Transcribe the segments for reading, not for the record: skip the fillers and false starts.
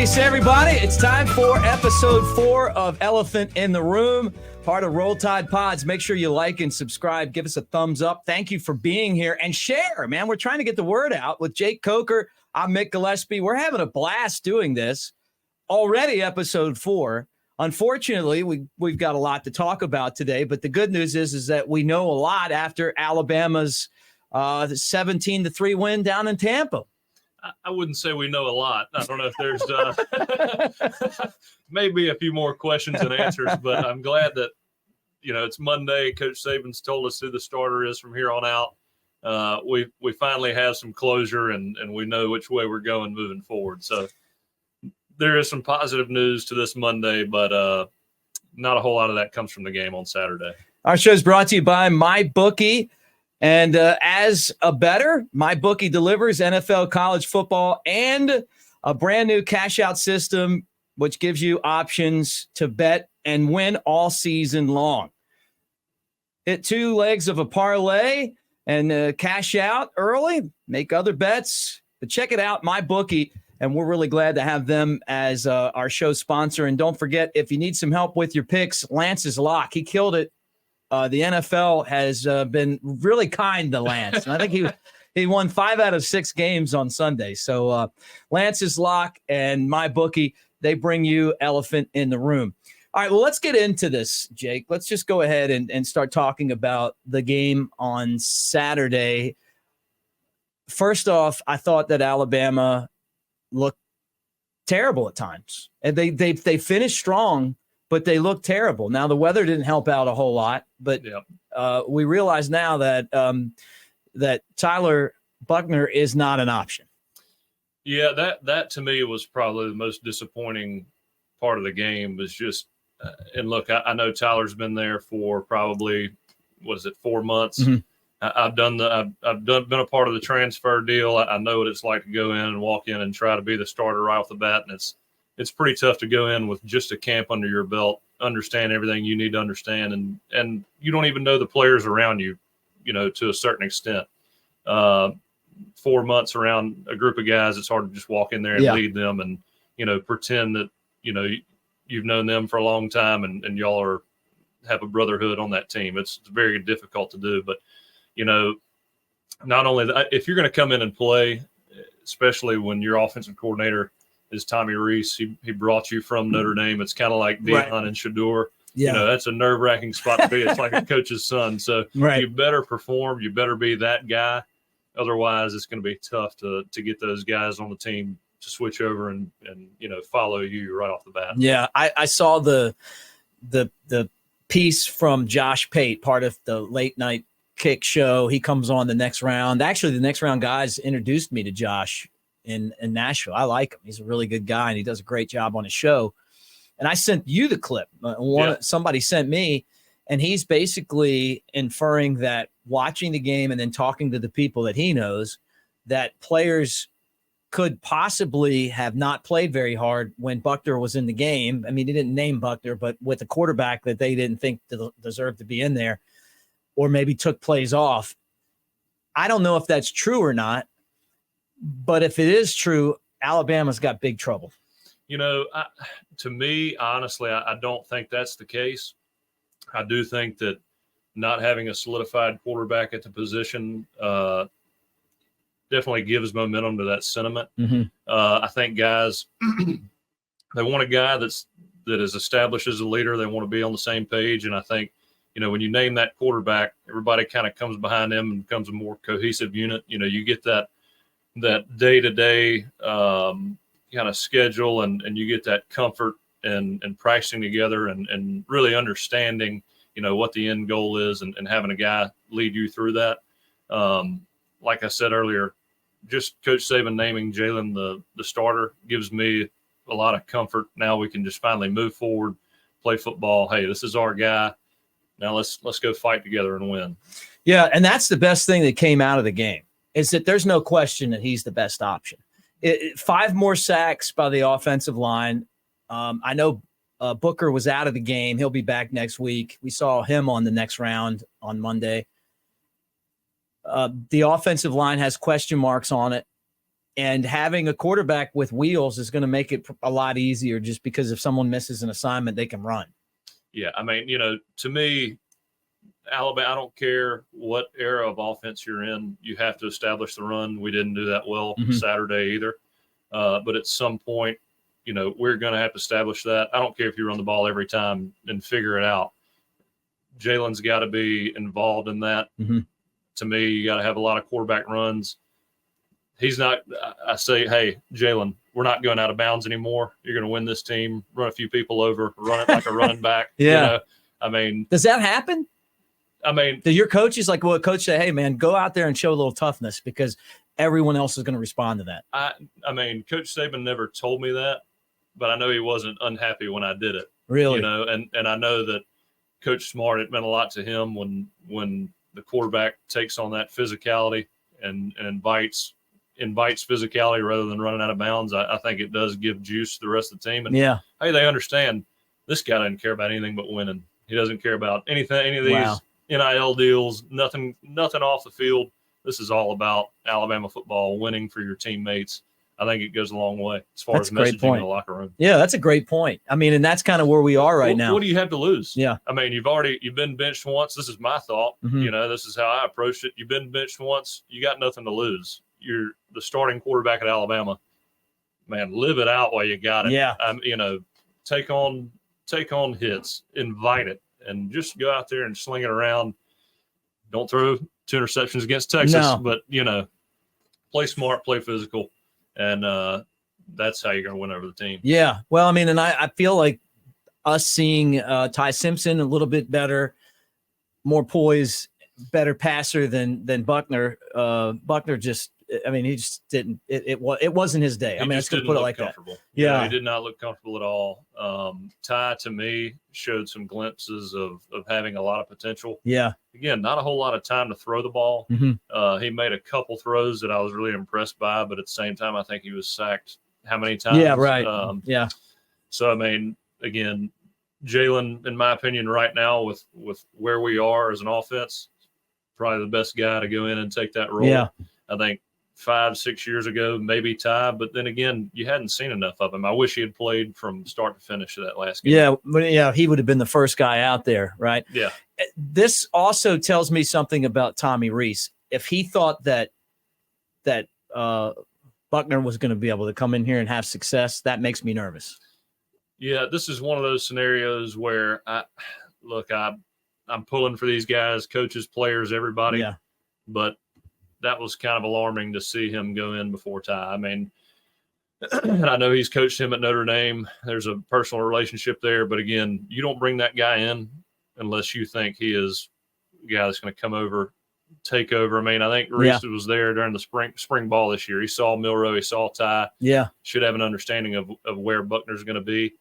Peace, everybody. It's time for episode 4 of Elephant in the Room, part of Roll Tide Pods. Make sure you like and subscribe. Give us a thumbs up. Thank you for being here and share, man. We're trying to get the word out with Jake Coker. I'm Mick Gillispie. We're having a blast doing this. Already episode 4. Unfortunately, we've got a lot to talk about today, but the good news is that we know a lot after Alabama's 17-3 win down in Tampa. I wouldn't say we know a lot. I don't know if there's maybe a few more questions and answers, but I'm glad that, it's Monday. Coach Saban's told us who the starter is from here on out. We finally have some closure and we know which way we're going moving forward. So there is some positive news to this Monday, but not a whole lot of that comes from the game on Saturday. Our show is brought to you by MyBookie. And as a bettor, MyBookie delivers NFL, college football, and a brand new cash-out system, which gives you options to bet and win all season long. Hit 2 legs of a parlay and cash out early, make other bets. But check it out, MyBookie, and we're really glad to have them as our show sponsor. And don't forget, if you need some help with your picks, Lance's Lock. He killed it. The NFL has been really kind to Lance. And I think he won 5 out of 6 games on Sunday. So Lance's Lock and MyBookie, they bring you Elephant in the Room. All right, well, let's get into this, Jake. Let's just go ahead and start talking about the game on Saturday. First off, I thought that Alabama looked terrible at times. And they finished strong, but they look terrible. Now, the weather didn't help out a whole lot, but we realize now that that Tyler Buchner is not an option. Yeah, that to me was probably the most disappointing part of the game was just and look, I know Tyler's been there for probably 4 months. Mm-hmm. I've been a part of the transfer deal. I know what it's like to go in and walk in and try to be the starter right off the bat, and it's pretty tough to go in with just a camp under your belt, understand everything you need to understand, and you don't even know the players around you, to a certain extent. 4 months around a group of guys, it's hard to just walk in there and lead them and, pretend that, you've known them for a long time and y'all have a brotherhood on that team. It's very difficult to do. But, not only that, if you're going to come in and play, especially when your offensive coordinator is Tommy Rees, he brought you from Notre Dame. It's kind of like Deion and Shador. Yeah. That's a nerve-wracking spot to be. It's like a coach's son. So you better perform. You better be that guy. Otherwise, it's going to be tough to get those guys on the team to switch over and follow you right off the bat. Yeah, I saw the piece from Josh Pate, part of the Late Night Kick show. He comes on the next round. Actually, the next round guys introduced me to Josh in Nashville. I like him. He's a really good guy, and he does a great job on his show. And I sent you the clip. Somebody sent me, and he's basically inferring that watching the game and then talking to the people that he knows, that players could possibly have not played very hard when Buchner was in the game. I mean, he didn't name Buchner, but with a quarterback that they didn't think deserved to be in there, or maybe took plays off. I don't know if that's true or not, but if it is true, Alabama's got big trouble. To me, honestly, I don't think that's the case. I do think that not having a solidified quarterback at the position definitely gives momentum to that sentiment. Mm-hmm. I think guys, they want a guy that is established as a leader. They want to be on the same page. And I think, when you name that quarterback, everybody kind of comes behind him and becomes a more cohesive unit. You get that day-to-day kind of schedule and you get that comfort and practicing together and really understanding, what the end goal is and having a guy lead you through that. Like I said earlier, just Coach Saban naming Jalen the starter gives me a lot of comfort. Now we can just finally move forward, play football. Hey, this is our guy. Now let's go fight together and win. Yeah, and that's the best thing that came out of the game is that there's no question that he's the best option. 5 more sacks by the offensive line. I know Booker was out of the game. He'll be back next week. We saw him on the next round on Monday. The offensive line has question marks on it. And having a quarterback with wheels is going to make it a lot easier, just because if someone misses an assignment, they can run. Yeah, I mean, to me, Alabama, I don't care what era of offense you're in, you have to establish the run. We didn't do that well Saturday either. But at some point, we're going to have to establish that. I don't care if you run the ball every time and figure it out. Jalen's got to be involved in that. To me, you got to have a lot of quarterback runs. He's not – I say, hey, Jalen, we're not going out of bounds anymore. You're going to win this team, run a few people over, run it like a running back. Yeah. I mean – does that happen? I mean – do your coaches coach say, hey, man, go out there and show a little toughness because everyone else is going to respond to that? I mean, Coach Saban never told me that, but I know he wasn't unhappy when I did it. Really? And I know that Coach Smart, it meant a lot to him when the quarterback takes on that physicality and invites physicality rather than running out of bounds. I think it does give juice to the rest of the team. And hey, they understand this guy doesn't care about anything but winning. He doesn't care about any of these NIL deals, nothing off the field. This is all about Alabama football, winning for your teammates. I think it goes a long way as far as messaging in the locker room. Yeah, that's a great point. I mean, and that's kind of where we are right now. What do you have to lose? Yeah. I mean, you've been benched once. This is my thought. This is how I approached it. You've been benched once. You got nothing to lose. You're the starting quarterback at Alabama. Man, live it out while you got it. Yeah. Take on hits, invite it, and just go out there and sling it around. Don't throw 2 interceptions against Texas, but play smart, play physical. And that's how you're going to win over the team. Yeah. Well, I mean, and I feel like us seeing Ty Simpson a little bit better, more poise, better passer than Buckner. Buckner just, I mean, he just didn't. It wasn't his day. I mean, I just going to put it like that. Yeah, he did not look comfortable at all. Ty, to me, showed some glimpses of having a lot of potential. Yeah. Again, not a whole lot of time to throw the ball. He made a couple throws that I was really impressed by, but at the same time, I think he was sacked how many times? Yeah, right. So, I mean, again, Jalen, in my opinion, right now with where we are as an offense, probably the best guy to go in and take that role. Yeah. I think 5-6 years ago, maybe Ty, but then again, you hadn't seen enough of him. I wish he had played from start to finish of that last game. Yeah, he would have been the first guy out there, right? Yeah. This also tells me something about Tommy Rees. If he thought that Buckner was going to be able to come in here and have success, that makes me nervous. Yeah, this is one of those scenarios where I'm pulling for these guys, coaches, players, everybody. Yeah. But that was kind of alarming to see him go in before Ty. I mean, and I know he's coached him at Notre Dame. There's a personal relationship there. But, again, you don't bring that guy in unless you think he is a guy that's going to come over, take over. I mean, I think Reese was there during the spring ball this year. He saw Milroe. He saw Ty. Yeah. Should have an understanding of where Buckner's going to be.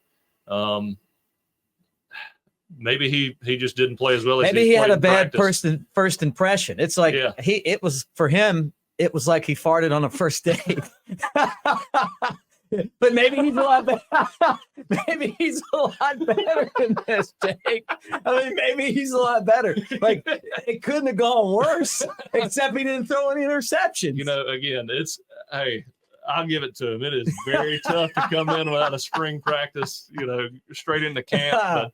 Maybe he just didn't play as well as he had a bad practice. first impression. It's like it was for him. It was like he farted on a first date. But maybe he's a lot better. Maybe he's a lot better than this, Jake. I mean, maybe he's a lot better. Like, it couldn't have gone worse, except he didn't throw any interceptions. Again, I'll give it to him. It is very tough to come in without a spring practice, straight into camp.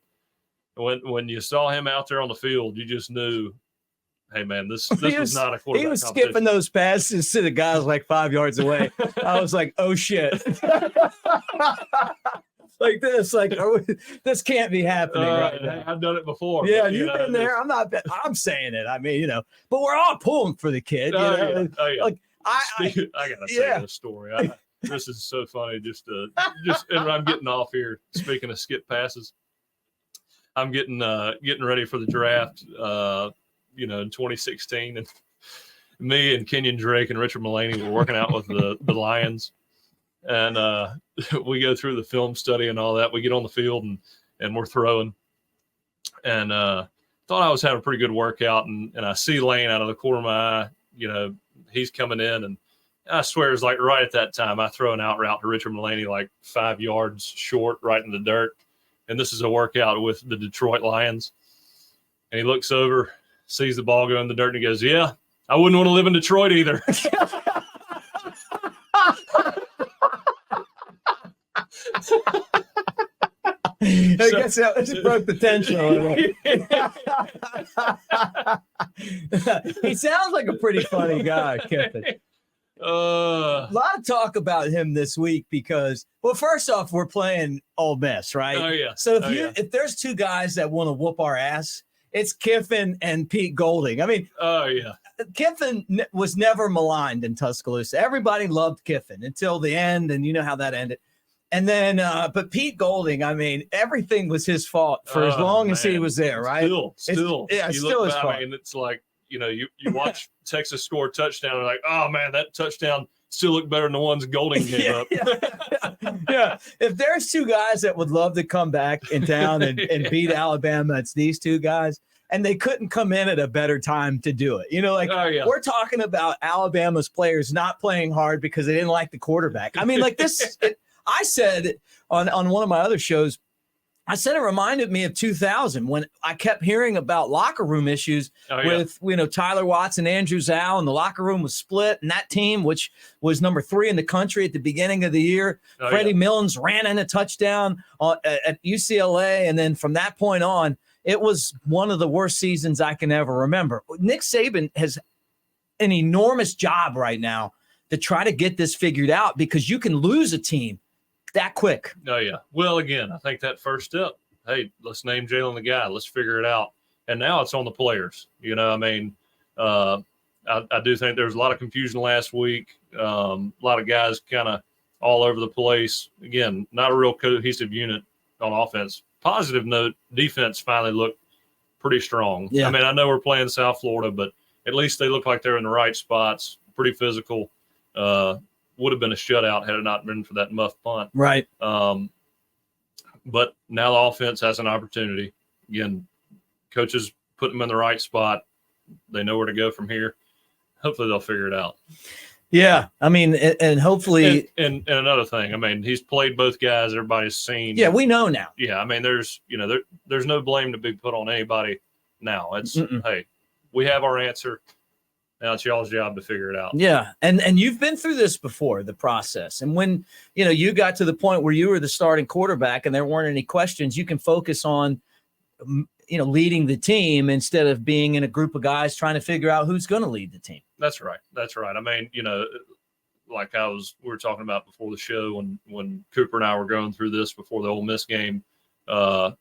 But when you saw him out there on the field, you just knew, hey, man, this was not a quarterback. He was skipping those passes to the guys like 5 yards away. I was like, oh, shit. This can't be happening right now. I've done it before. Yeah, you've been there. I'm saying it. I mean, but we're all pulling for the kid. Yeah. Like, I gotta say this story. This is so funny. And I'm getting off here. Speaking of skip passes, I'm getting ready for the draft. In 2016, and me and Kenyon Drake and Richard Mullaney were working out with the Lions, and we go through the film study and all that. We get on the field and we're throwing, and thought I was having a pretty good workout, and I see Lane out of the corner of my eye. He's coming in, and I swear it's like right at that time I throw an out route to Richard Mullaney like 5 yards short, right in the dirt, and this is a workout with the Detroit Lions, and he looks over, sees the ball go in the dirt, and he goes, yeah, I wouldn't want to live in Detroit either. I guess that just broke the tension a little. He sounds like a pretty funny guy, Kiffin. A lot of talk about him this week because, well, first off, we're playing Ole Miss, right? Oh, yeah. So if there's two guys that want to whoop our ass, it's Kiffin and Pete Golding. I mean, oh, yeah. Kiffin was never maligned in Tuscaloosa. Everybody loved Kiffin until the end, and you know how that ended. And then, but Pete Golding, I mean, everything was his fault for as long as he was there, right? Still. It's still his fault. I mean, it's like, you watch Texas score a touchdown, and like, oh, man, that touchdown still looked better than the ones Golding gave up. Yeah. If there's two guys that would love to come back in town and beat Alabama, it's these two guys. And they couldn't come in at a better time to do it. We're talking about Alabama's players not playing hard because they didn't like the quarterback. I mean, like this, I said on one of my other shows, I said it reminded me of 2000 when I kept hearing about locker room issues with, Tyler Watts and Andrew Zhao, and the locker room was split. And that team, which was number 3 in the country at the beginning of the year, Freddie Millens ran in a touchdown at UCLA. And then from that point on, it was one of the worst seasons I can ever remember. Nick Saban has an enormous job right now to try to get this figured out because you can lose a team that quick. Oh, yeah. Well, again, I think that first step, hey, let's name Jalen the guy. Let's figure it out. And now it's on the players. I do think there was a lot of confusion last week. A lot of guys kind of all over the place. Again, not a real cohesive unit on offense. Positive note, defense finally looked pretty strong. Yeah. I mean, I know we're playing South Florida, but at least they look like they're in the right spots, pretty physical. Would have been a shutout had it not been for that muff punt. Right. But now the offense has an opportunity. Again, coaches put them in the right spot. They know where to go from here. Hopefully they'll figure it out. Yeah, I mean, and hopefully, and another thing, I mean, he's played both guys. Everybody's seen. Yeah, we know now. Yeah, I mean, there's no blame to be put on anybody now. It's hey, we have our answer. Now it's y'all's job to figure it out. Yeah, and you've been through this before, the process. And when you got to the point where you were the starting quarterback and there weren't any questions, you can focus on leading the team instead of being in a group of guys trying to figure out who's going to lead the team. That's right. I mean, like we were talking about before the show when Cooper and I were going through this before the Ole Miss game, a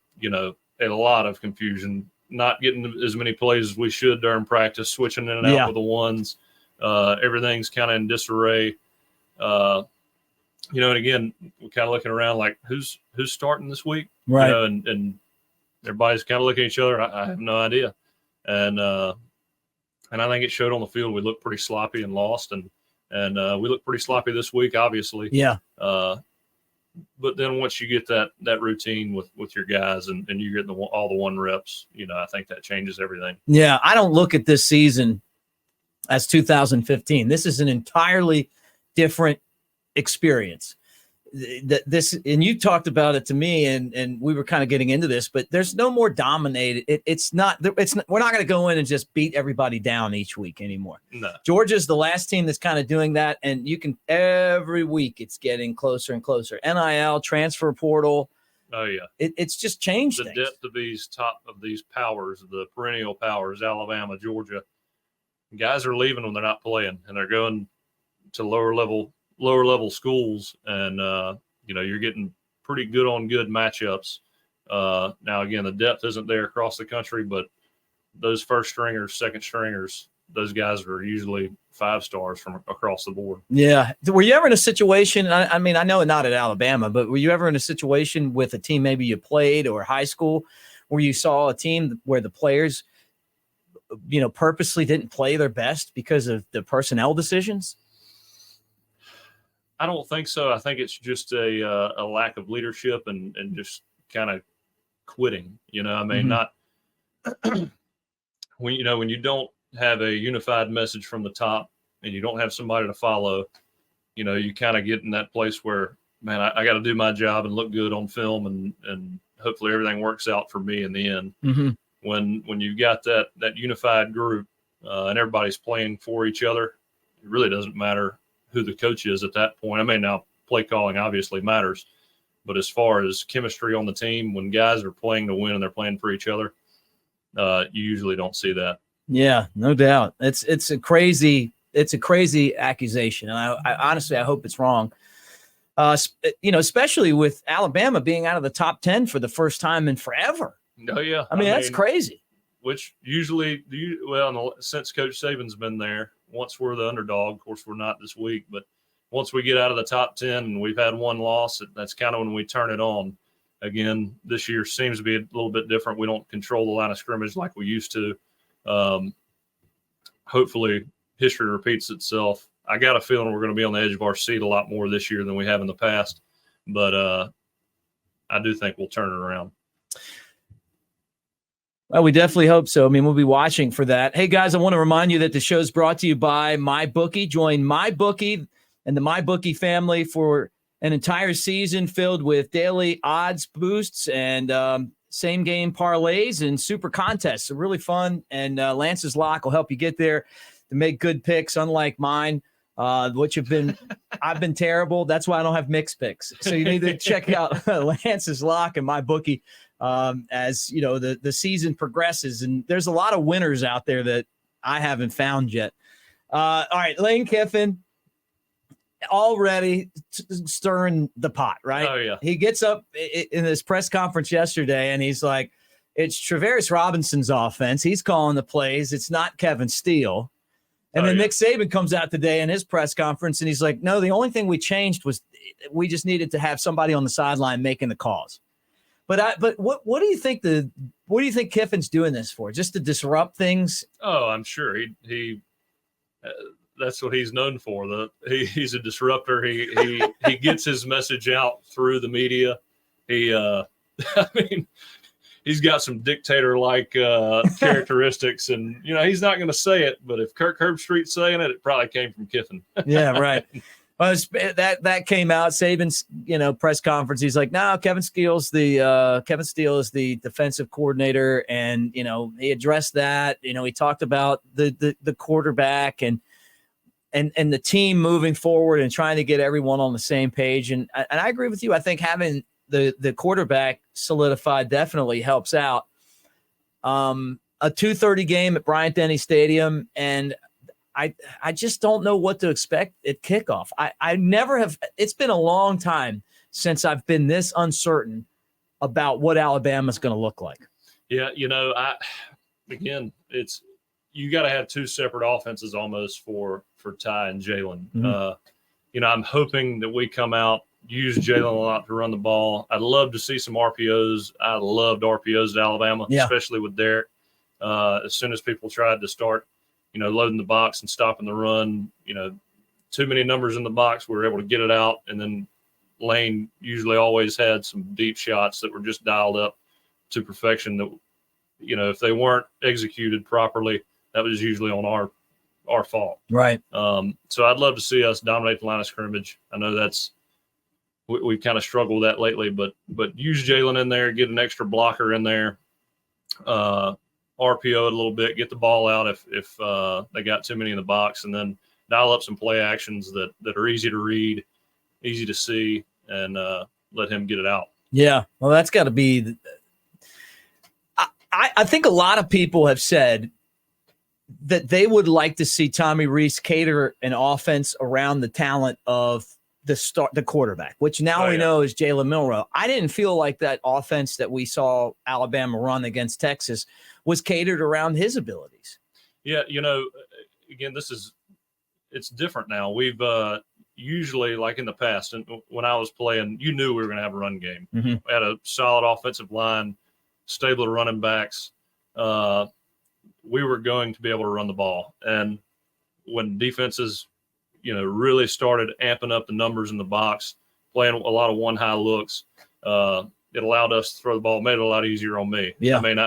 lot of confusion, not getting as many plays as we should during practice, switching in and out with the ones. Everything's kind of in disarray. And again, we're kind of looking around like who's starting this week, right? And everybody's kind of looking at each other. I have no idea. And I think it showed on the field. We looked pretty sloppy and lost, and we looked pretty sloppy this week, obviously. Yeah. But then once you get that routine with your guys and you get all the one reps, I think that changes everything. Yeah, I don't look at this season as 2015. This is an entirely different experience. And you talked about it to me, and we were kind of getting into this, but there's no more dominated. We're not going to go in and just beat everybody down each week anymore. No. Georgia's the last team that's kind of doing that, and every week it's getting closer and closer. NIL, transfer portal. Oh yeah, it's just changed. The things. depth of these powers, the perennial powers, Alabama, Georgia, guys are leaving when they're not playing, and they're going to lower level schools, and you're getting pretty good on good matchups. Now again, the depth isn't there across the country, but those first stringers, second stringers, those guys are usually 5 stars from across the board. Yeah. Were you ever in a situation, I mean, I know not at Alabama, but were you ever in a situation with a team maybe you played or high school where you saw a team where the players, purposely didn't play their best because of the personnel decisions? I don't think so. I think it's just a lack of leadership and just kind of quitting. Not when you don't have a unified message from the top and you don't have somebody to follow, you kind of get in that place where, man, I got to do my job and look good on film and hopefully everything works out for me in the end. Mm-hmm. When you've got that unified group and everybody's playing for each other, it really doesn't matter who the coach is at that point. I mean, now play calling obviously matters, But as far as chemistry on the team, when guys are playing to win and they're playing for each other, you usually don't see that. Yeah, no doubt. It's a crazy accusation, and I honestly I hope it's wrong. Especially with Alabama being out of the top 10 for the first time in forever. Oh yeah, I mean that's crazy. Which usually, since Coach Saban's been there, once we're the underdog, of course we're not this week, but once we get out of the top 10 and we've had one loss, that's kind of when we turn it on. Again, this year seems to be a little bit different. We don't control the line of scrimmage like we used to. Hopefully history repeats itself. I got a feeling we're going to be on the edge of our seat a lot more this year than we have in the past, but I do think we'll turn it around. Well, we definitely hope so. I mean, we'll be watching for that. Hey, guys, I want to remind you that the show is brought to you by MyBookie. Join MyBookie and the MyBookie family for an entire season filled with daily odds boosts and same-game parlays and super contests. So really fun, and Lance's Lock will help you get there to make good picks, unlike mine, which have been – I've been terrible. That's why I don't have mixed picks. So you need to check out Lance's Lock and MyBookie. As you know, the season progresses, and there's a lot of winners out there that I haven't found yet. All right, Lane Kiffin already stirring the pot, right? Oh yeah. He gets up in this press conference yesterday, and he's like, "It's Travaris Robinson's offense. He's calling the plays. It's not Kevin Steele." And then Nick Saban comes out today in his press conference, and he's like, "No, the only thing we changed was we just needed to have somebody on the sideline making the calls." But what do you think Kiffin's doing this for? Just to disrupt things? Oh, I'm sure he that's what he's known for. He's a disruptor. He gets his message out through the media. I mean, he's got some dictator-like characteristics, and he's not going to say it. But if Kirk Herbstreit's saying it, it probably came from Kiffin. Yeah, right. Well, that came out. Saban's press conference. He's like, no, Kevin Steele is the defensive coordinator, and he addressed that. He talked about the quarterback and the team moving forward and trying to get everyone on the same page. And I agree with you. I think having the quarterback solidified definitely helps out. A 2:30 game at Bryant-Denny Stadium, and I just don't know what to expect at kickoff. I never have. It's been a long time since I've been this uncertain about what Alabama's going to look like. Yeah, it's you got to have two separate offenses almost for Ty and Jalen. Mm-hmm. I'm hoping that we come out, use Jalen a lot to run the ball. I'd love to see some RPOs. I loved RPOs at Alabama, especially with Derek. As soon as people tried to start loading the box and stopping the run, too many numbers in the box, we were able to get it out. And then Lane usually always had some deep shots that were just dialed up to perfection that, if they weren't executed properly, that was usually on our fault. Right. So I'd love to see us dominate the line of scrimmage. I know we've kind of struggled with that lately, but use Jalen in there, get an extra blocker in there, RPO it a little bit, get the ball out if they got too many in the box, and then dial up some play actions that are easy to read, easy to see, and let him get it out. Yeah, well, that's got to be – I think a lot of people have said that they would like to see Tommy Rees cater an offense around the talent of the quarterback, which now we know is Jalen Milroe. I didn't feel like that offense that we saw Alabama run against Texas was catered around his abilities. Yeah, again, it's different now. We've usually, like in the past, and when I was playing, you knew we were going to have a run game. Mm-hmm. We had a solid offensive line, stable of running backs. We were going to be able to run the ball. And when defenses really started amping up the numbers in the box, playing a lot of one-high looks, it allowed us to throw the ball, made it a lot easier on me. Yeah. I mean,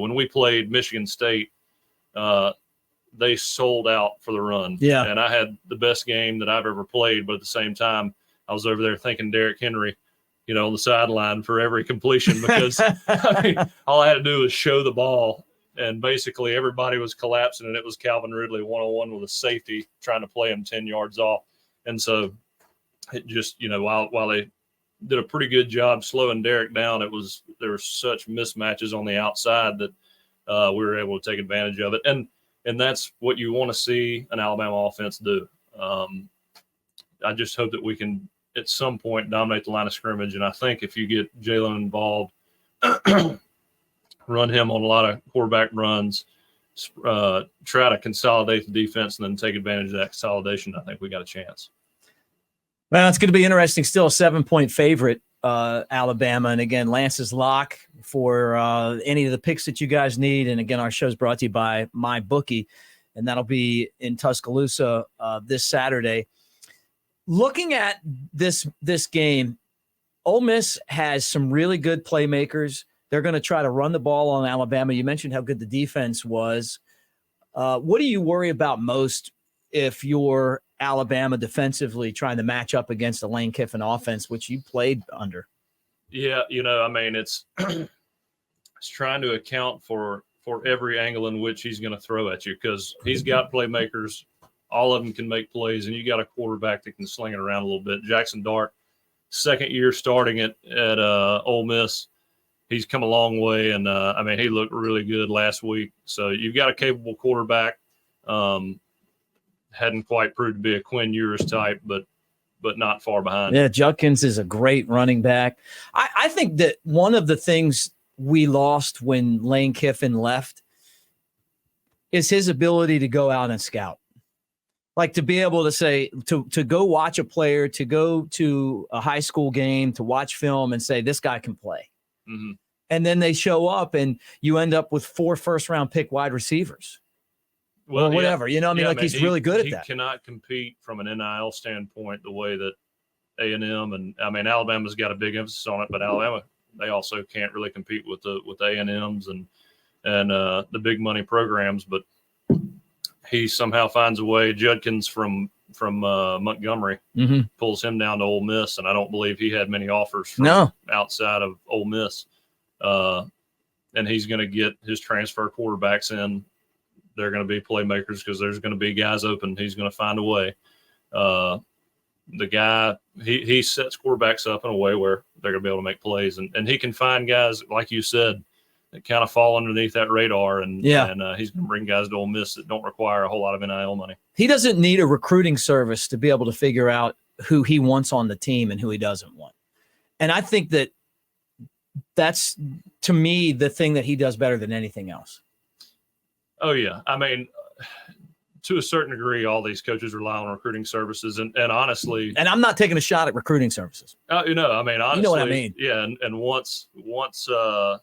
when we played Michigan State, they sold out for the run. Yeah. And I had the best game that I've ever played, but at the same time, I was over there thinking Derrick Henry, on the sideline for every completion because all I had to do was show the ball. And basically everybody was collapsing, and it was Calvin Ridley one-on-one with a safety trying to play him 10 yards off. And so it just, while they did a pretty good job slowing Derek down. There were such mismatches on the outside that we were able to take advantage of it. And that's what you want to see an Alabama offense do. I just hope that we can at some point dominate the line of scrimmage. And I think if you get Jalen involved, run him on a lot of quarterback runs, try to consolidate the defense and then take advantage of that consolidation, I think we got a chance. Well, it's going to be interesting. Still a 7-point favorite, Alabama. And again, Lance's lock for any of the picks that you guys need. And again, our show is brought to you by MyBookie, and that'll be in Tuscaloosa this Saturday. Looking at this game, Ole Miss has some really good playmakers. They're going to try to run the ball on Alabama. You mentioned how good the defense was. What do you worry about most if you're Alabama defensively trying to match up against the Lane Kiffin offense, which you played under? Yeah, it's it's trying to account for every angle in which he's going to throw at you, because he's got playmakers. All of them can make plays, and you got a quarterback that can sling it around a little bit. Jackson Dart, second year starting at Ole Miss. He's come a long way, and he looked really good last week. So you've got a capable quarterback. Hadn't quite proved to be a Quinn Ewers type, but not far behind. Yeah, Judkins is a great running back. I think that one of the things we lost when Lane Kiffin left is his ability to go out and scout. Like to be able to say, to go watch a player, to go to a high school game, to watch film and say, this guy can play. Mm-hmm. And then they show up and you end up with 4 first-round pick wide receivers. Well, or whatever. Yeah. He's really good at that. He cannot compete from an NIL standpoint the way that A&M and Alabama's got a big emphasis on it, but Alabama, they also can't really compete with the A&Ms and the big money programs. But he somehow finds a way. Judkins from Montgomery pulls him down to Ole Miss, and I don't believe he had many offers from outside of Ole Miss. And he's going to get his transfer quarterbacks in. They're going to be playmakers because there's going to be guys open. He's going to find a way. The guy, he sets quarterbacks up in a way where they're going to be able to make plays. And he can find guys, like you said, that kind of fall underneath that radar. And he's going to bring guys to Ole Miss that don't require a whole lot of NIL money. He doesn't need a recruiting service to be able to figure out who he wants on the team and who he doesn't want. And I think that's, to me, the thing that he does better than anything else. Oh, yeah. To a certain degree, all these coaches rely on recruiting services. And honestly – and I'm not taking a shot at recruiting services. Honestly, you know what I mean. Yeah, and once a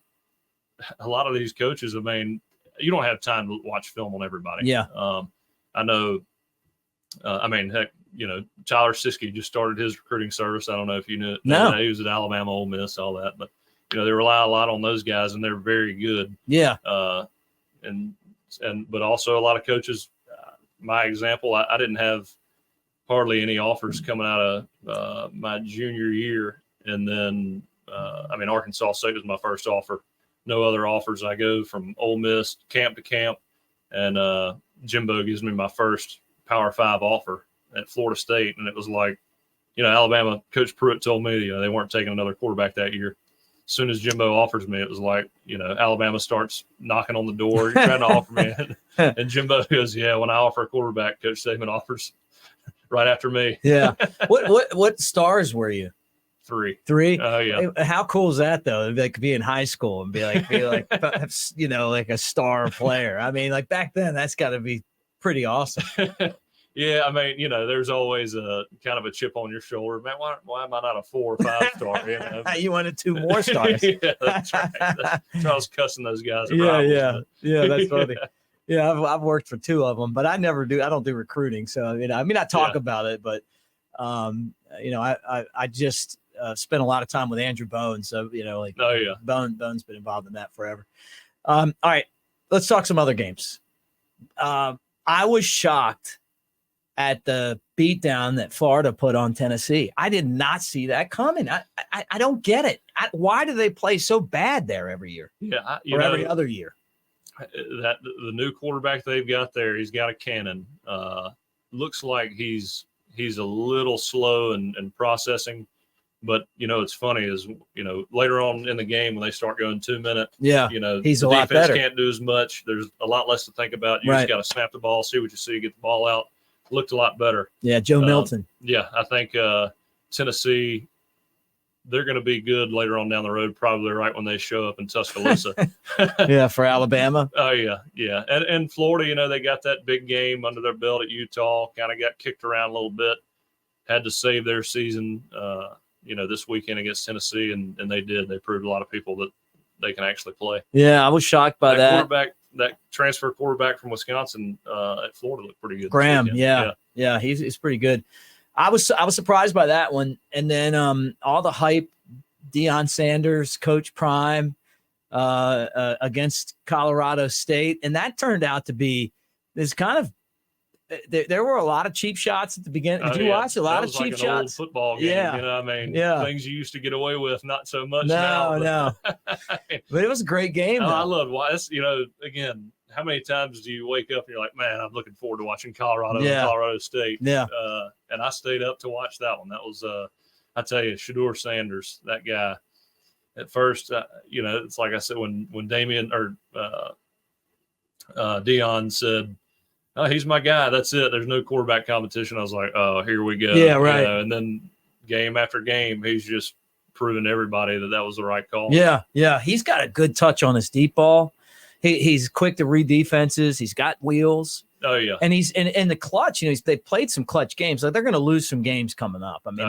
lot of these coaches, you don't have time to watch film on everybody. Yeah. I know Tyler Siskey just started his recruiting service. I don't know if you knew. No. He was at Alabama, Ole Miss, all that. But, they rely a lot on those guys, and they're very good. Yeah. But also a lot of coaches, my example, I didn't have hardly any offers coming out of my junior year. And then, Arkansas State was my first offer. No other offers. I go from Ole Miss camp to camp, and Jimbo gives me my first Power 5 offer at Florida State. And it was like, Alabama, Coach Pruitt told me, they weren't taking another quarterback that year. As soon as Jimbo offers me, it was like, Alabama starts knocking on the door, you're trying to offer me. And Jimbo goes, yeah, when I offer a quarterback, Coach Saban offers right after me. Yeah. What stars were you? 3. Oh, yeah. How cool is that, though? Like be in high school and be like, like a star player. Back then, that's got to be pretty awesome. Yeah, there's always a kind of a chip on your shoulder. Man, why am I not a 4 or 5 star? You wanted 2 more stars. Yeah, that's right. That's why I was cussing those guys. Yeah, that's funny. Yeah, I've worked for 2 of them, but I never do. I don't do recruiting, so I talk about it, but I just spent a lot of time with Andrew Bone, so Bone's been involved in that forever. All right, let's talk some other games. I was shocked at the beatdown that Florida put on Tennessee. I did not see that coming. I don't get it. Why do they play so bad there every year? Yeah, every other year. That the new quarterback they've got there, he's got a cannon. Looks like he's a little slow in processing. But, it's funny is, later on in the game when they start going 2 minute, he's a lot defense better. Can't do as much. There's a lot less to think about. You just got to snap the ball, see what you see, get the ball out. Looked a lot better. Yeah, Joe Milton. Yeah, I think Tennessee, they're going to be good later on down the road, probably right when they show up in Tuscaloosa. Yeah, for Alabama. Oh, yeah. And Florida, they got that big game under their belt at Utah, kind of got kicked around a little bit, had to save their season, this weekend against Tennessee, and they did. They proved a lot of people that they can actually play. Yeah, I was shocked by that. That transfer quarterback from Wisconsin at Florida looked pretty good. Graham, yeah, he's pretty good. I was surprised by that one, and then all the hype, Deion Sanders, Coach Prime, against Colorado State, and that turned out to be this kind of. There were a lot of cheap shots at the beginning. Did you watch a lot of cheap shots? Old football game, things you used to get away with, not so much now. No. But it was a great game. I love again. How many times do you wake up and you're like, man, I'm looking forward to watching Colorado and Colorado State. Yeah. And I stayed up to watch that one. That was, I tell you, Shedeur Sanders, that guy. At first, it's like I said, when Damian or Deion said, oh, he's my guy. That's it. There's no quarterback competition. I was like, oh, here we go. Yeah, right. And then game after game, he's just proving everybody that was the right call. Yeah. He's got a good touch on his deep ball. He's quick to read defenses. He's got wheels. Oh, yeah. And he's in the clutch. They played some clutch games. Like they're going to lose some games coming up. I mean,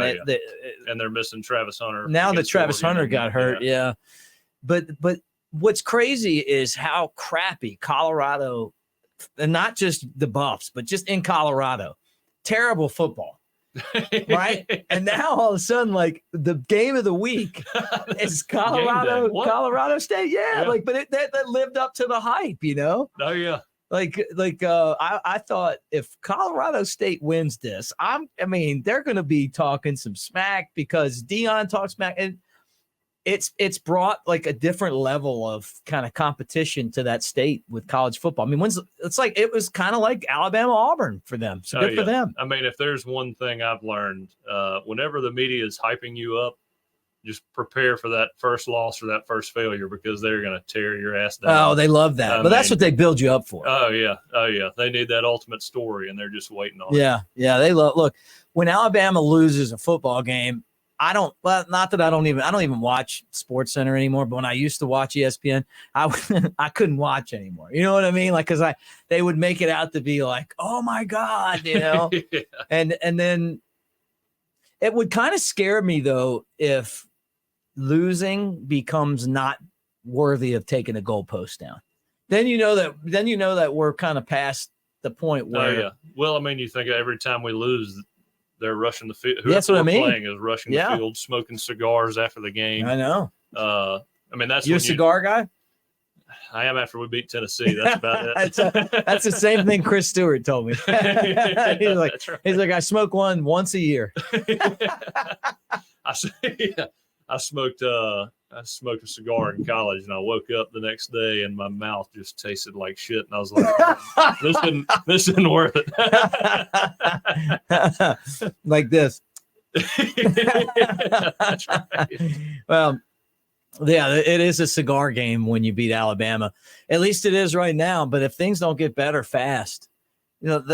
and they're missing Travis Hunter. Now that Travis Hunter got hurt, yeah. But what's crazy is how crappy Colorado, and not just the Buffs, but just in Colorado, terrible football. Right. And now all of a sudden, like the game of the week is Colorado State. Yeah. Like, but that lived up to the hype, Oh, yeah. I thought if Colorado State wins this, they're going to be talking some smack because Deion talks smack, and it's brought like a different level of kind of competition to that state with college football. I mean, it was kind of like Alabama Auburn for them. So good for them. I mean, if there's one thing I've learned, whenever the media is hyping you up, just prepare for that first loss or that first failure because they're going to tear your ass down. Oh, they love that. But that's what they build you up for. Oh, yeah. They need that ultimate story, and they're just waiting on it. Yeah. They look, when Alabama loses a football game, not that I don't even watch SportsCenter anymore, but when I used to watch ESPN, I couldn't watch anymore. You know what I mean? Like, cause they would make it out to be like, oh my God, yeah. And then it would kind of scare me though, if losing becomes not worthy of taking a goalpost down. Then you know that we're kind of past the point where. Oh, yeah. Well, I mean, you think every time we lose, they're rushing the field. That's what I mean. Playing is rushing the field, smoking cigars after the game. I know. That's you a cigar guy? I am after we beat Tennessee. That's about it. That's the same thing Chris Stewart told me. He's like, I smoke one once a year. I smoked a cigar in college, and I woke up the next day, and my mouth just tasted like shit. And I was like, "This isn't worth it." Like this. That's right. Well, yeah, it is a cigar game when you beat Alabama. At least it is right now. But if things don't get better fast,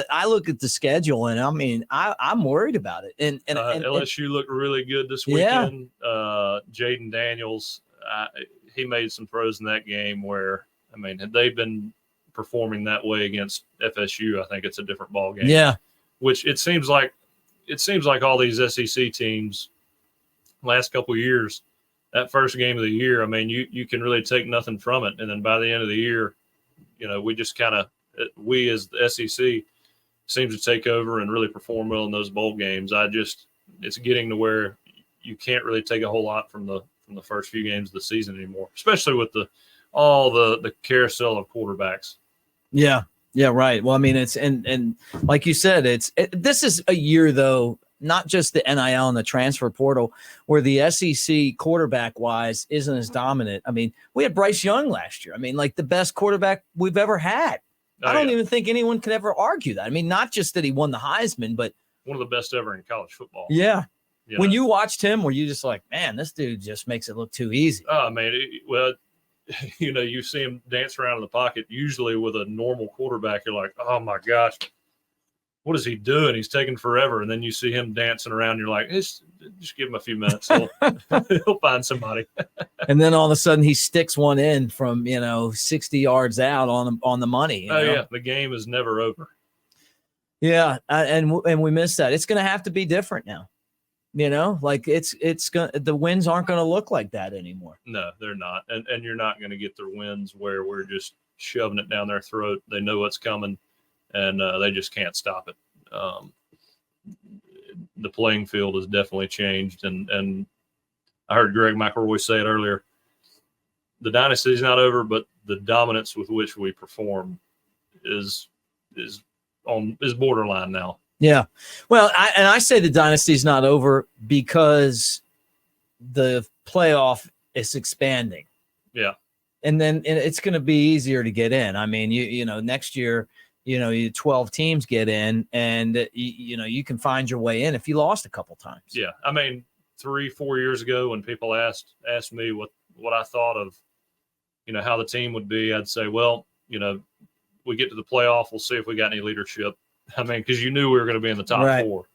I look at the schedule, and I mean, I'm worried about it. And LSU looked really good this weekend. Yeah. Jaden Daniels, he made some throws in that game where, I mean, had they been performing that way against FSU, I think it's a different ball game. Yeah. Which it seems like all these SEC teams last couple of years, that first game of the year, I mean, you can really take nothing from it. And then by the end of the year, we just kind of, we as the SEC seems to take over and really perform well in those bowl games. It's getting to where you can't really take a whole lot from the first few games of the season anymore, especially with all the carousel of quarterbacks. Yeah. Yeah. Right. Well, I mean, it's, and like you said, this is a year though, not just the NIL and the transfer portal, where the SEC quarterback wise isn't as dominant. I mean, we had Bryce Young last year. I mean, like the best quarterback we've ever had. I don't even think anyone could ever argue that. I mean, not just that he won the Heisman, but one of the best ever in college football. Yeah. When you watched him, were you just like, man, this dude just makes it look too easy? Oh, man. You see him dance around in the pocket. Usually with a normal quarterback, you're like, oh, my gosh, what is he doing? He's taking forever. And then you see him dancing around. You're like, just give him a few minutes. He'll find somebody. And then all of a sudden he sticks one in from, 60 yards out on the money. Yeah. The game is never over. Yeah. And we missed that. It's going to have to be different now. It's going the wins aren't going to look like that anymore. No, they're not. And you're not going to get their wins where we're just shoving it down their throat. They know what's coming and they just can't stop it. The playing field has definitely changed. And I heard Greg McElroy say it earlier. The dynasty is not over, but the dominance with which we perform is borderline now. Yeah. Well, I say the dynasty is not over because the playoff is expanding. Yeah. And then it's going to be easier to get in. I mean, next year, 12 teams get in and, you can find your way in if you lost a couple times. Yeah. I mean, 3-4 years ago when people asked me what I thought of, how the team would be, I'd say, well, we get to the playoff, we'll see if we got any leadership. I mean, because you knew we were going to be in the top four.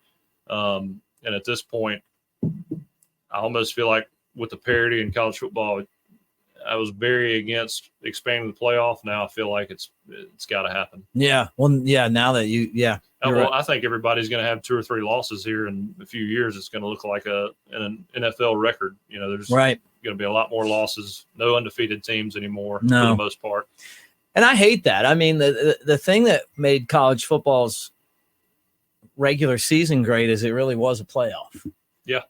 And at this point, I almost feel like with the parity in college football, I was very against expanding the playoff. Now I feel like it's got to happen. Yeah. Well, yeah. Now that right. I think everybody's going to have 2 or 3 losses here in a few years. It's going to look like an NFL record. There's going to be a lot more losses. No undefeated teams anymore for the most part. And I hate that. I mean, the thing that made college football's regular season great is it really was a playoff. Yeah.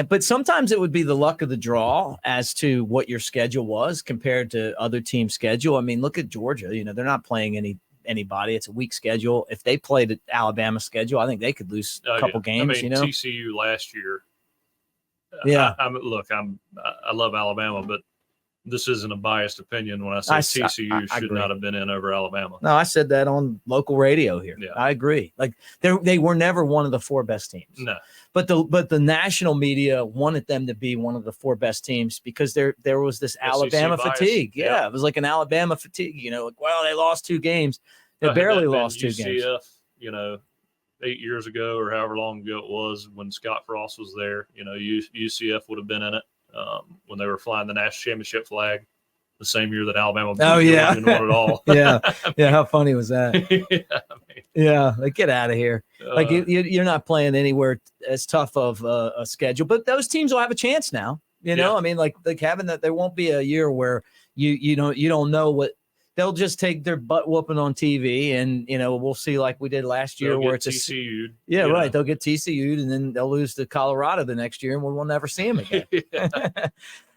But sometimes it would be the luck of the draw as to what your schedule was compared to other teams' schedule. I mean, look at Georgia. They're not playing anybody. It's a weak schedule. If they played at Alabama's schedule, I think they could lose a couple games. I mean, TCU last year. Yeah. I love Alabama, but this isn't a biased opinion when I say TCU should not have been in over Alabama. No, I said that on local radio here. Yeah. I agree. Like they were never one of the 4 best teams. No. But the national media wanted them to be one of the 4 best teams because there was this Alabama fatigue. Yeah, it was like an Alabama fatigue. They lost 2 games. They barely lost 2 games. 8 years ago or however long ago it was when Scott Frost was there, UCF would have been in it. When they were flying the national championship flag the same year that Alabama won it all. Yeah. How funny was that? Like get out of here. Like you're not playing anywhere as tough of a schedule, but those teams will have a chance now. I mean, like having that, there won't be a year where you don't know what they'll just take their butt whooping on TV and, we'll see like we did last year where it's TCU'd. Yeah, right. They'll get TCU'd and then they'll lose to Colorado the next year and we'll never see them again.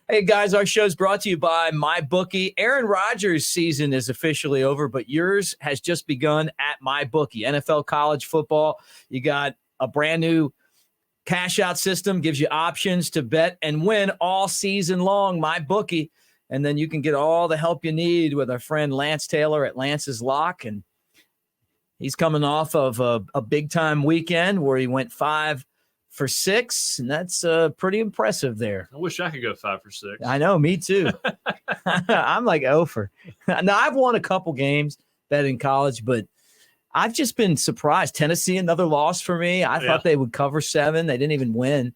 Hey, guys, our show's brought to you by MyBookie. Aaron Rodgers' season is officially over, but yours has just begun at MyBookie. NFL college football, you got a brand new cash out system, gives you options to bet and win all season long. MyBookie. And then you can get all the help you need with our friend Lance Taylor at Lance's Lock. And he's coming off of a big-time weekend where he went 5 for 6, and that's pretty impressive there. I wish I could go 5 for 6. I know, me too. I'm like 0 for. Now, I've won a couple games betting college, but I've just been surprised. Tennessee, another loss for me. I thought they would cover 7. They didn't even win.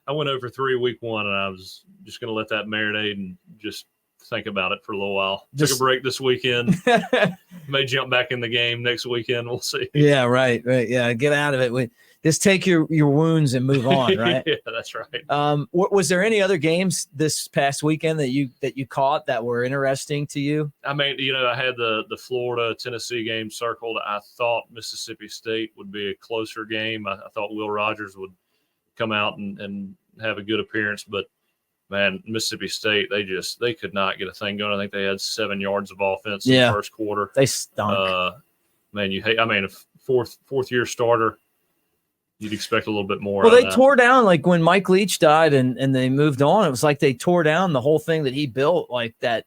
I went over 3 week 1, and I was just going to let that marinate and just think about it for a little while. Took a break this weekend. May jump back in the game next weekend. We'll see. Yeah, right. Yeah, get out of it. Just take your wounds and move on, right? Yeah, that's right. Was there any other games this past weekend that you caught that were interesting to you? I mean, I had the Florida-Tennessee game circled. I thought Mississippi State would be a closer game. I thought Will Rogers would come out and have a good appearance, but man, Mississippi State, they could not get a thing going. I think they had 7 yards of offense in the first quarter. They stunk. Man, a fourth year starter, you'd expect a little bit more. Well, they tore down, like when Mike Leach died and they moved on, it was like they tore down the whole thing that he built, like that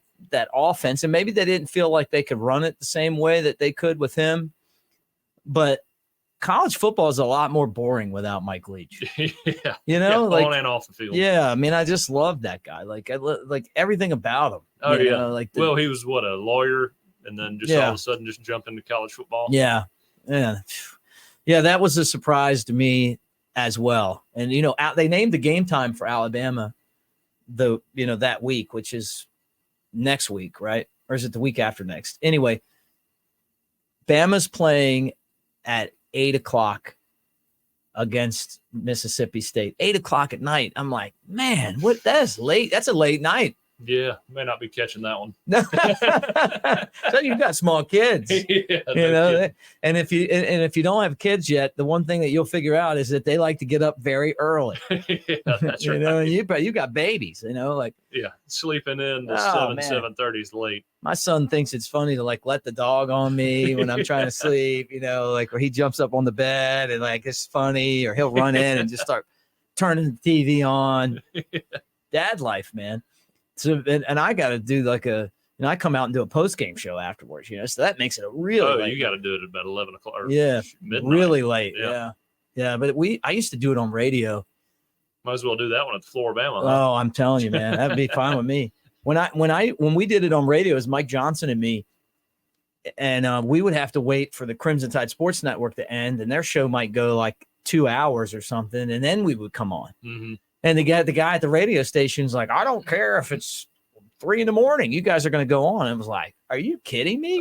offense. And maybe they didn't feel like they could run it the same way that they could with him. But college football is a lot more boring without Mike Leach. Yeah. You know, like on and off the field. Yeah, I mean, I just love that guy. Like, like everything about him. Oh, you yeah. know, like well, he was a lawyer, and then just all of a sudden just jumped into college football. Yeah. Yeah, that was a surprise to me as well. And, you know, they named the game time for Alabama that week, which is next week, right? Or is it the week after next? Anyway, Bama's playing at 8:00 against Mississippi State. 8:00 at night. I'm like, man, that's late. That's a late night. Yeah, may not be catching that one. So you've got small kids, and if you don't have kids yet, the one thing that you'll figure out is that they like to get up very early. Yeah, that's right. And you got babies, sleeping in the 7:30 is late. My son thinks it's funny to like let the dog on me when I'm trying to sleep, like where he jumps up on the bed and like it's funny, or he'll run in and just start turning the TV on. Dad life, man. So, and I got to do like I come out and do a post-game show afterwards, so that makes it a really late. You got to do it at about 11 o'clock. Midnight. Really late. Yeah. But I used to do it on radio. Might as well do that one at the Floribama. Oh, I'm telling you, man, that'd be fine with me. When we did it on radio, it was Mike Johnson and me, and we would have to wait for the Crimson Tide Sports Network to end, and their show might go like 2 hours or something, and then we would come on. Mm-hmm. And the guy at the radio station's like, I don't care if it's 3 a.m. You guys are going to go on. And it was like, are you kidding me?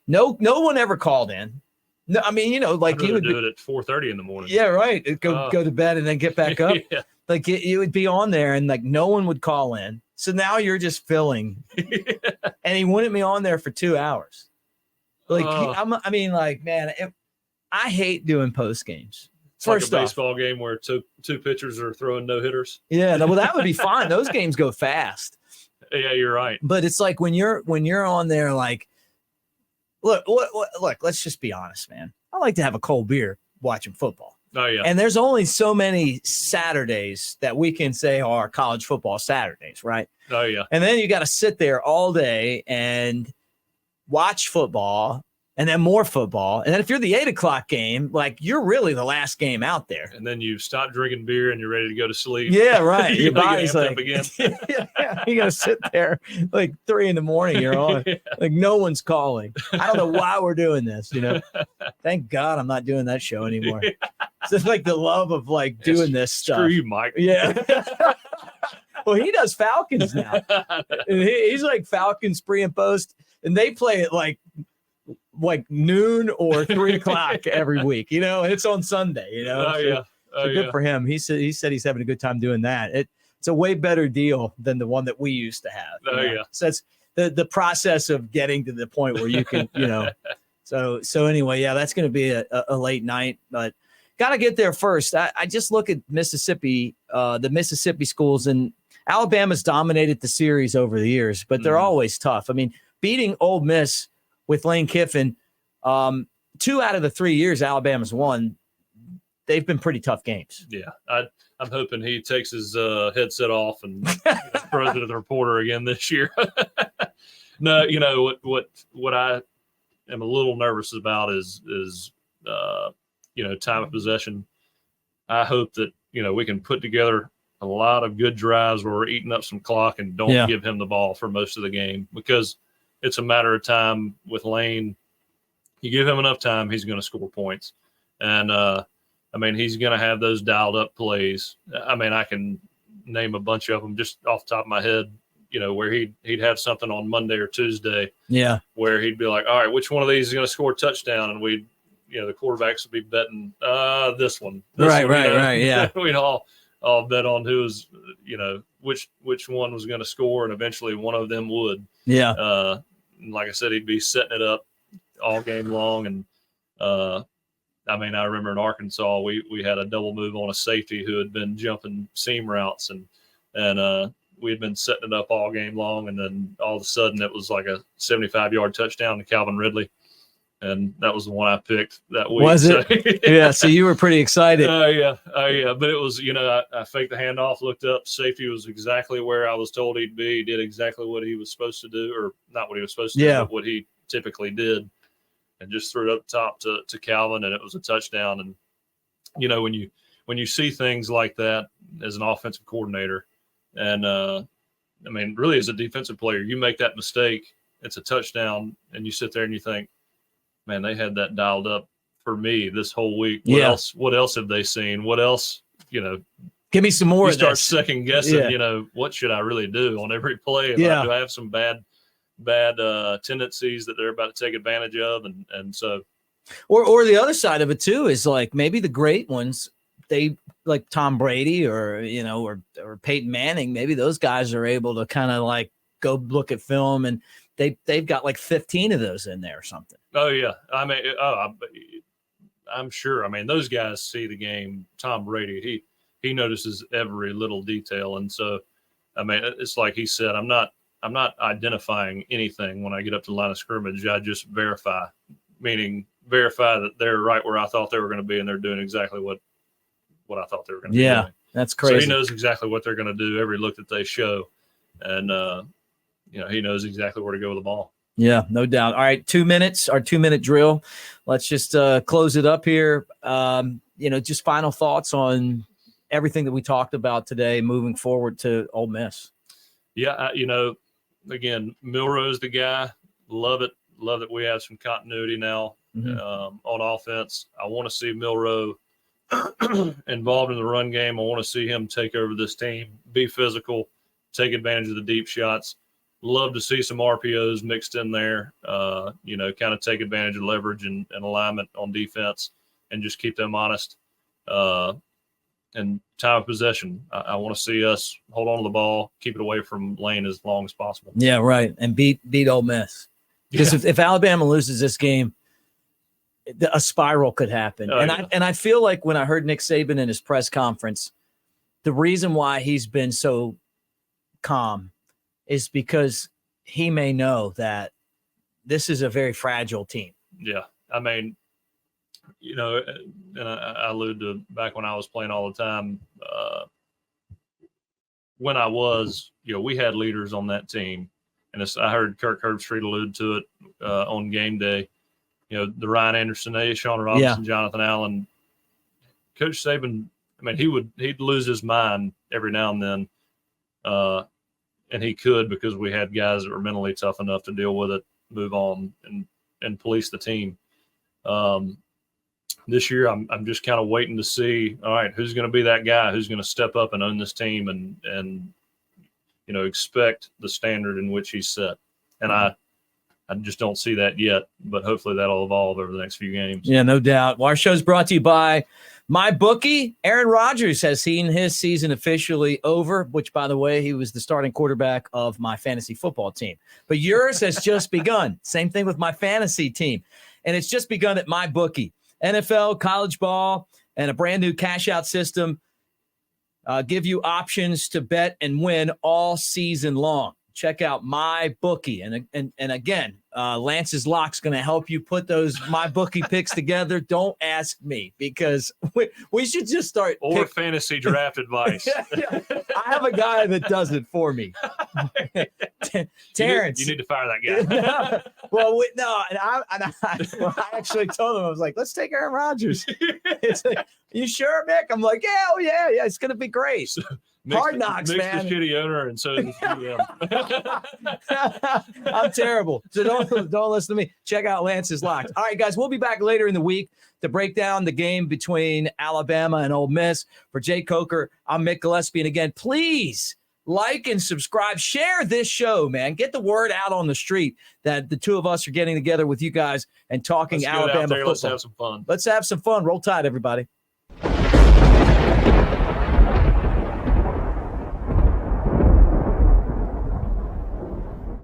No one ever called in. No, I mean, like you would do it at 4:30 in the morning. Yeah, right. Go to bed and then get back up. Yeah. Like you would be on there and like no one would call in. So now you're just filling. And he wanted me on there for 2 hours. Like, man, I hate doing post games. First, like a baseball game where two pitchers are throwing no hitters. Yeah, well, that would be fine. Those games go fast. Yeah, you're right. But it's like when you're on there, like, look. Let's just be honest, man. I like to have a cold beer watching football. Oh yeah. And there's only so many Saturdays that we can say are college football Saturdays, right? Oh yeah. And then you got to sit there all day and watch football. And then more football. And then if you're the 8:00 game, like you're really the last game out there. And then you stop drinking beer and you're ready to go to sleep. Yeah, right. Your body's like, again. You got to sit there like 3 a.m. You're on. Yeah. Like no one's calling. I don't know why we're doing this. Thank God I'm not doing that show anymore. Yeah. It's just like the love of like doing this stuff. Screw you, Mike. Yeah. Well, he does Falcons now. And he's like Falcons pre and post. And they play it like noon or 3:00 every week, and it's on Sunday, Good for him. He said he's having a good time doing that. It's a way better deal than the one that we used to have. Yeah. So that's the process of getting to the point where you can, so anyway, yeah, that's going to be a late night, but got to get there first. I just look at Mississippi, the Mississippi schools, and Alabama's dominated the series over the years, but they're always tough. I mean, beating Ole Miss with Lane Kiffin, 2 out of the 3 years Alabama's won, they've been pretty tough games. Yeah, I'm hoping he takes his headset off and throws it at the reporter again this year. No, what I am a little nervous about is time of possession. I hope that we can put together a lot of good drives where we're eating up some clock and don't give him the ball for most of the game, because it's a matter of time with Lane. You give him enough time, he's going to score points. And, he's going to have those dialed up plays. I can name a bunch of them just off the top of my head, where he'd have something on Monday or Tuesday. Yeah. Where he'd be like, all right, which one of these is going to score a touchdown? And we'd, the quarterbacks would be betting this one. Right. Yeah. We'd all bet on who was, which one was going to score. And eventually one of them would. Yeah. Like I said, he'd be setting it up all game long. And, I remember in Arkansas, we had a double move on a safety who had been jumping seam routes and we had been setting it up all game long. And then all of a sudden it was like a 75-yard touchdown to Calvin Ridley. And that was the one I picked that week. Was it? So, yeah. So you were pretty excited. Yeah. But it was, I faked the handoff, looked up. Safety was exactly where I was told he'd be. He did exactly what he was supposed to do, or not what he was supposed to do, but what he typically did. and just threw it up top to Calvin, and it was a touchdown. And, you know, when you see things like that as an offensive coordinator, and I mean, really as a defensive player, you make that mistake, it's a touchdown, and you sit there and you think, man, they had that dialed up for me this whole week. What else have they seen? What else, you know? Give me some more. You start second guessing, you know, what should I really do on every play? Do I have some bad tendencies that they're about to take advantage of? And so. Or the other side of it too is like maybe the great ones, they like Tom Brady or, you know, or Peyton Manning, maybe those guys are able to kind of like go look at film and they've got like 15 of those in there or something. Oh yeah. I mean, I'm sure. I mean, those guys see the game. Tom Brady, he notices every little detail. And so, I mean, it's like he said, I'm not identifying anything when I get up to the line of scrimmage. I just verify, meaning verify that they're right where I thought they were going to be, and they're doing exactly what I thought they were going to be doing. That's crazy. So he knows exactly what they're going to do every look that they show. And, you know, he knows exactly where to go with the ball. Yeah, no doubt. All right, 2 minutes, our 2-minute drill. Let's just close it up here. You know, just final thoughts on everything that we talked about today moving forward to Ole Miss. Yeah, you know, again, Milroe's the guy. Love it. Love that we have some continuity now on offense. I want to see Milroe involved in the run game. I want to see him take over this team, be physical, take advantage of the deep shots. Love to see some RPOs mixed in there, you know, kind of take advantage of leverage and alignment on defense and just keep them honest. And time of possession, I want to see us hold on to the ball, keep it away from Lane as long as possible. Yeah, right, and beat Ole Miss. Because if Alabama loses this game, a spiral could happen. I feel like when I heard Nick Saban in his press conference, the reason why he's been so calm is because he may know that this is a very fragile team. Yeah. I mean, you know, and I allude to back when I was playing all the time, when I was, you know, we had leaders on that team. And I heard Kirk Herbstreit allude to it on game day. You know, the Ryan Anderson, Sean Robinson, Jonathan Allen. Coach Saban, I mean, he'd lose his mind every now and then. And he could, because we had guys that were mentally tough enough to deal with it, move on, and police the team. This year, I'm just kind of waiting to see, all right, who's going to be that guy who's going to step up and own this team and you know, expect the standard in which he's set. And I just don't see that yet, but hopefully that'll evolve over the next few games. Yeah, no doubt. Well, our show's brought to you by MyBookie. Aaron Rodgers has seen his season officially over, which, by the way, he was the starting quarterback of my fantasy football team. But yours has just begun. Same thing with my fantasy team. And it's just begun at MyBookie. NFL, college ball, and a brand new cash-out system give you options to bet and win all season long. Check out MyBookie. And again, Lance's Lock's going to help you put those MyBookie picks together. Don't ask me, because we should just start. Or fantasy draft advice. I have a guy that does it for me. Terrence. You need to fire that guy. Well, I actually told him, I was like, let's take Aaron Rodgers. It's like, you sure, Mick? I'm like, yeah, it's going to be great. So, Hard Knocks, man. The shitty owner, and so is the GM. I'm terrible. So don't listen to me. Check out Lance's Locks. All right, guys, we'll be back later in the week to break down the game between Alabama and Ole Miss. For Jay Coker, I'm Mick Gillispie. And again, please like and subscribe. Share this show, man. Get the word out on the street that the two of us are getting together with you guys and talking Alabama football. Let's have some fun. Let's have some fun. Roll Tide, everybody.